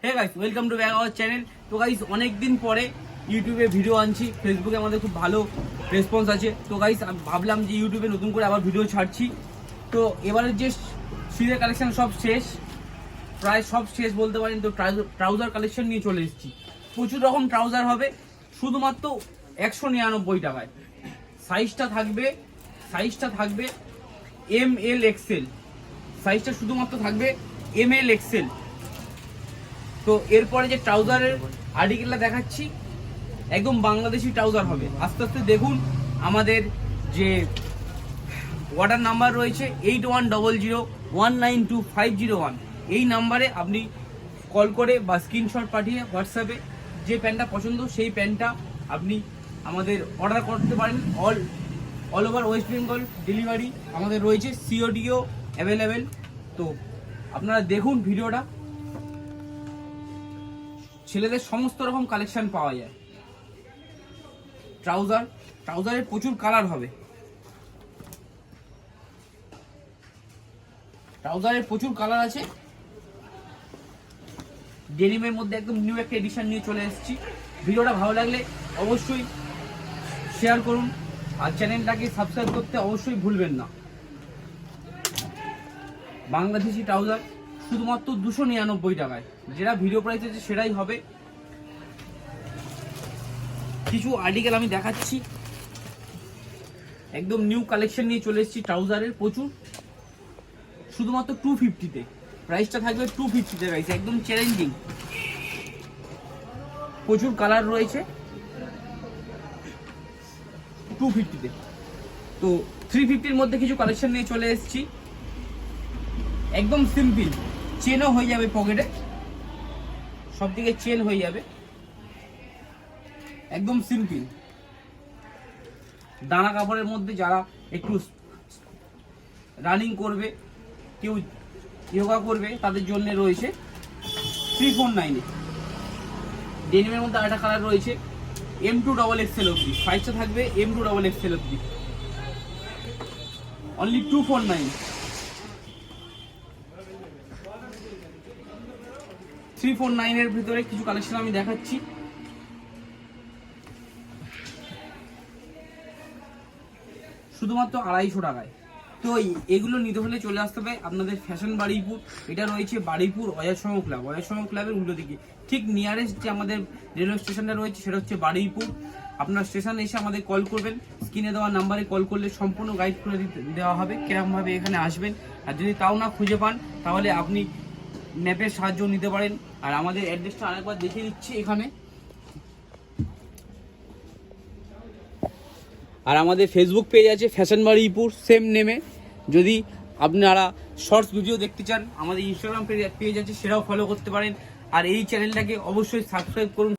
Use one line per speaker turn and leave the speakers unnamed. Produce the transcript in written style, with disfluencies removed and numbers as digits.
Hey guys, welcome to back our channel. তো guys, অনেক দিন পরে ইউটিউবে ভিডিও আনছি। ফেসবুকে আমাদের খুব ভালো রেসপন্স আছে। তো গাইস, আমি ভাবলাম যে ইউটিউবে নতুন করে আবার ভিডিও ছাড়ছি। তো এবারের যে শীতের কালেকশন সব শেষ, প্রায় সব শেষ বলতে পারেন। তো ট্রাউজার কালেকশন নিয়ে চলে এসেছি। প্রচুর রকম ট্রাউজার হবে শুধুমাত্র 199 টাকায়। সাইজটা থাকবে ML XL, সাইজটা শুধুমাত্র থাকবে ML XL। তো এরপরে যে ট্রাউজারের আর্টিকেলটা দেখাচ্ছি, একদম বাংলাদেশি ট্রাউজার হবে। আস্তে আস্তে দেখুন, আমাদের যে অর্ডার নাম্বার রয়েছে 8100192501, এই নাম্বারে আপনি কল করে বা স্ক্রিনশট পাঠিয়ে হোয়াটসঅ্যাপে যে প্যান্টটা পছন্দ সেই প্যান্টটা আপনি আমাদের অর্ডার করতে পারেন। All over West Bengal delivery আমাদের রয়েছে, সিওডিও অ্যাভেলেবেল। তো আপনারা দেখুন ভিডিওটা, ছেলেদের সমস্ত রকম কালেকশন পাওয়া যায়। ট্রাউজারের প্রচুর কালার হবে, ট্রাউজারের প্রচুর কালার আছে। ডেনিমের মধ্যে একদম নিউ একটা এডিশন নিয়ে চলে এসেছি। ভিডিওটা ভালো লাগলে অবশ্যই শেয়ার করুন, আর চ্যানেলটাকে সাবস্ক্রাইব করতে অবশ্যই ভুলবেন না। বাংলাদেশি ট্রাউজার শুধুমাত্র 299 টাকায়, যেটা ভিডিও প্রাইস আছে সেটাই হবে। কিছু আর্টিকেল আমি দেখাচ্ছি, একদম নিউ কালেকশন নিয়ে চলে এসেছি ট্রাউজারের প্রচুর, শুধুমাত্র 250-তে। প্রাইসটা থাকবে 250-তে গাইস, একদম চ্যালেঞ্জিং। প্রচুর কালার রয়েছে 250-তে। তো 350-র মধ্যে কিছু কালেকশন নিয়ে চলে এসেছি, একদম সিম্পল, চেনও হয়ে যাবে পকেটে, সব দিকে চেন হয়ে যাবে, একদম সিম্পল। দানা কাপড়ের মধ্যে যারা একটু রানিং করবে, কেউ যোগা করবে, তাদের জন্য রয়েছে 349-এ। ডেনিমের মধ্যে আরেকটা কালার রয়েছে M2XXL অবধি, সাইজটা থাকবে M2XXL অবধি, অনলি 249। 349-এর ভিতরে কিছু কালেকশন আমি দেখাচ্ছি। শুধুমাত্র 250 টাকায়। তো এগুলো নিতে হলে চলে আসতে হবে আপনাদের ফ্যাশন বারুইপুর। এটা রয়েছে বারুইপুর অজাসম ক্লাব, অজাসম ক্লাবের উল্টো দিকে। ঠিক নিয়ারেস্ট যে আমাদের রেলওয়ে স্টেশনটা রয়েছে সেটা হচ্ছে বারুইপুর। আপনার স্টেশনে এসে আমাদের কল করবেন, স্ক্রিনে দেওয়া নাম্বারে কল করলে সম্পূর্ণ গাইড করে দেওয়া হবে কিরকমভাবে এখানে আসবেন। আর যদি তাও না খুঁজে পান তাহলে আপনি ম্যাপের সাহায্য নিতে পারেন। আর আমাদের অ্যাড্রেসটা আরেকবার দেখিয়ে দিচ্ছি এখানে। আর আমাদের ফেসবুক পেজ আছে ফ্যাশন বারুইপুর, সেম নেমে। যদি আপনারা শর্টস ভিডিও দেখতে চান, আমাদের ইনস্টাগ্রাম পেজ আছে, সেটাও ফলো করতে পারেন। আর এই চ্যানেলটাকে অবশ্যই সাবস্ক্রাইব করুন।